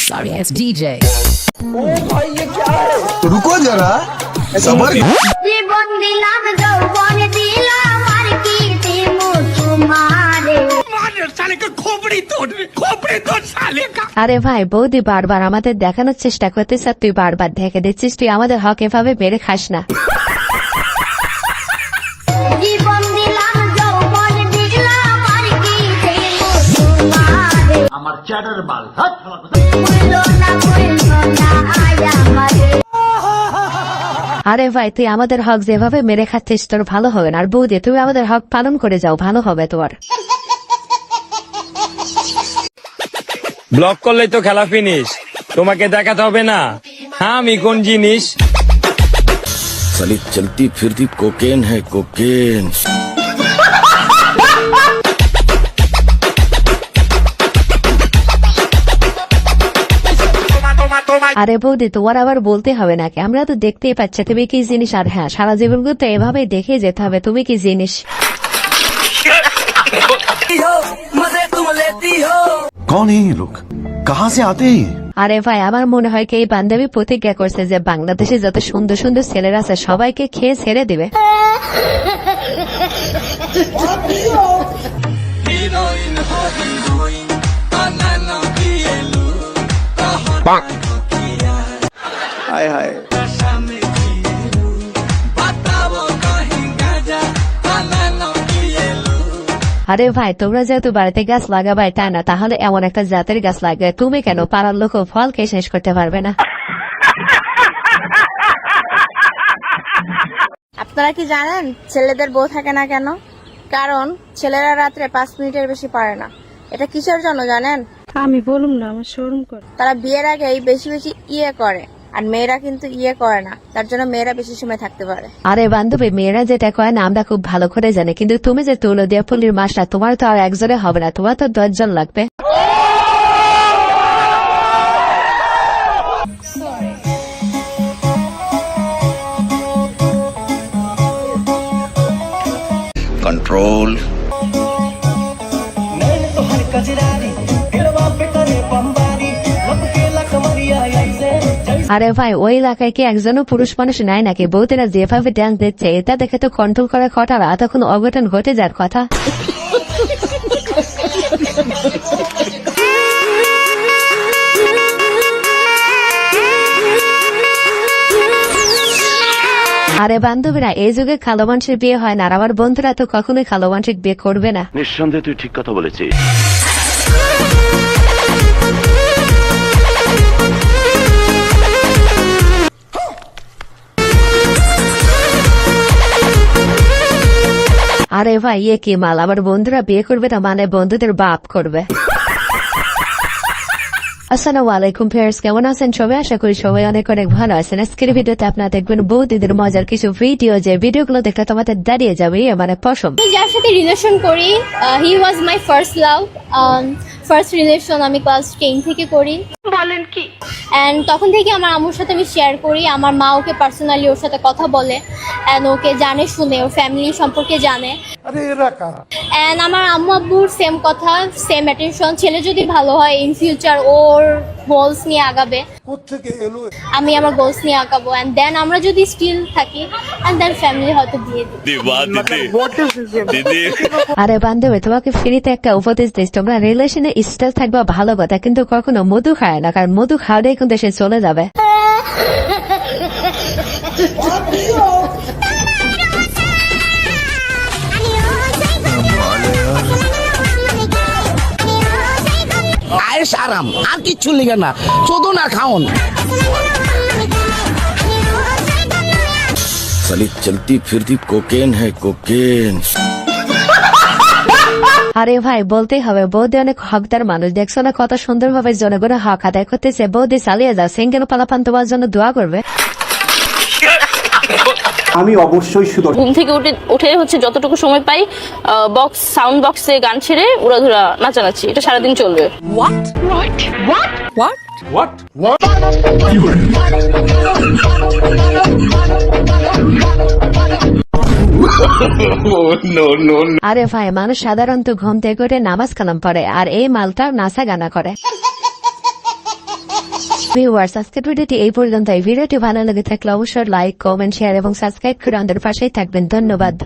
Sorry ass DJ. रुको जरा सबर জীবন দিলাম যৌবন দিলাম আর কি দেবো তোমারে। আরে ভাই বৌদি বারবার আমাদের দেখানোর চেষ্টা করতেছ আর তুই বারবার দেখে দিচ্ছিস, তুই আমাদের হক এভাবে বেড়ে খাস না। জীবন দিলাম যৌবন দিলাম আর কি দেবো তোমারে। আমার চ্যাটার মাল বললো না আয় আমারে। আরে ভাই তুই আমাদের হক যেভাবে মেরে খাচ্ছিস তোর ভালো হবে না, আর বৌদি তুমি আমাদের হক পালন করে যাও, ভালো হবে তোমার। ব্লক করলেই তো খেলা ফিনিশ, তোমাকে দেখাতে হবে না হ্যাঁ আমি কোন জিনিস। साली चलती फिरती कोकेन है कोकेन। আরে বৌদি তোমার আবার বলতে হবে নাকি, আমরা তো দেখতেই পাচ্ছি তুমি কি জিনিস, আর হ্যাঁ সারা জীবন তো এভাবেই দেখে যেতে হবে তুমি কি জিনিস। कौन है ये लोग, कहाँ से आते हैं? আরে ভাই আমার মনে হয় কি এই বান্ধবী প্রতিজ্ঞা করছে যে বাংলাদেশে যত সুন্দর সুন্দর ছেলেরা আছে সবাইকে খেয়ে ছেড়ে দিবে। हाय हाय আরে ভাই তোমরা যেহেতু বাড়িতে গাছ লাগাবাই তাই না, তাহলে এমন একটা জাতের গাছ লাগাবে তুমি কেন, পাড়ার লোক ফল খেয়ে শেষ করতে পারবে না। আপনারা কি জানেন ছেলেদের বউ থাকে না কেন? কারণ ছেলেরা রাত্রে 5 মিনিটের বেশি পারে না। এটা কিসের জন্য জানেন? আমি বলুম না, আমার শরম করে। তারা বিয়ের আগেই বেশি বেশি ইয়ে করে, আর মেয়েরা কিন্তু ইয়ে করে না, তার জন্য মেয়েরা বেশি সময় থাকতে পারে। আরে বান্ধবী মেয়েরা যেটা কয় না আমরা খুব ভালো করে জানি, কিন্তু তুমি যে তুলো দিয়ে পল্লীর মাসটা তোমার তো আর একজনে হবে না, তোমার তো 10 জন লাগবে। कंट्रोल আরে ভাই ওই এলাকায় কি একজনও পুরুষ মানুষ নাই নাকি? বউতেরা যেভাবে ডান্স দিচ্ছে এটা দেখে তো কন্ট্রোল করার কথা না, তখন অঘটন ঘটে যার কথা। আরে বান্ধবীরা এই যুগে খালো মানুষের বিয়ে হয় না, আর আমার বন্ধুরা তো কখনোই খালো মানুষের বিয়ে করবে না। निस्संदेह তুই ঠিক কথা বলেছিস। আরে ভাই এ কি মাল, আমার বন্ধুরা বিয়ে করবে না মানে বন্ধুদের বাপ করবে। আসসালামু আলাইকুম ভিউয়ার্স, কেমন আছেন সবাই? আশা করি সবাই অনেক অনেক ভালো আছেন। আজকের ভিডিওতে আপনারা দেখবেন বৌদিদের মজার কিছু ভিডিও, যে ভিডিওগুলো দেখলে তোমাদের দাঁড়িয়ে যাবে মানে পছন্দ। আমি যার সাথে রিলেশন করি he was my first love, first relation আমি ক্লাস 10 থেকে করি। বলেন কি? এন্ড তখন থেকে আমার আম্মুর সাথে আমি শেয়ার করি, আমার মা ওকে পার্সোনালি ওর সাথে কথা বলে, এন্ড ওকে জানে শুনে, ওর ফ্যামিলি সম্পর্কে জানে। এন্ড আমার আম্মু আব্বুর সেম কথা, সেম অ্যাটেনশন। ছেলে যদি ভালো হয় ইন ফিউচার ওর গোলস নিয়ে আগাবে, আমি আমার গোলস নিয়ে আগাবো, এন্ড দেন আমরা যদি স্টিল থাকি এন্ড দেন ফ্যামিলি হয়তো দিয়ে দিই। আরে বান্ধবী তোমাকে ফ্রিতে একটা উপদেশ দিস, তোমরা রিলেশনে স্টেল থাকবা ভালো কথা, কিন্তু কখনো মধু খায় না, কারণ মধু খাওয়াটাই কিন্তু সে চলে যাবে। আয়েশ আরাম আর কিচ্ছু লিগে না, চোদন আর খাওন। साली चलती फिरती कोकेन है कोकेन। আরে ভাই বলতেই হবে বৌদি অনেক হকদার মানুষ, দেখছো না কত সুন্দর ভাবে জনগণের হক আদায় করতেছে। বৌদি চালিয়ে যাও, সিঙ্গেল পালাপান তোমার জন্য দোয়া করবে। আমি অবশ্যই শুধু ঘুম থেকে উঠে হচ্ছে যতটুকু সময় পাই বক্স সাউন্ড বক্সে গান ছেড়ে উড়াধুরা নাচানাচি, এটা সারাদিন চলবে। আরে ভাই মানুষ সাধারণত ঘুম থেকে উঠে নামাজ কালাম পড়ে, আর এই মালটা নাচা গানা করে। ভিউয়ার্স, আজকের ভিডিওটি এই পর্যন্ত। এই ভিডিওটি ভালো লেগে থাকলে অবশ্যই লাইক, কমেন্ট, শেয়ার এবং সাবস্ক্রাইব করে আমাদের পাশেই থাকবেন। ধন্যবাদ।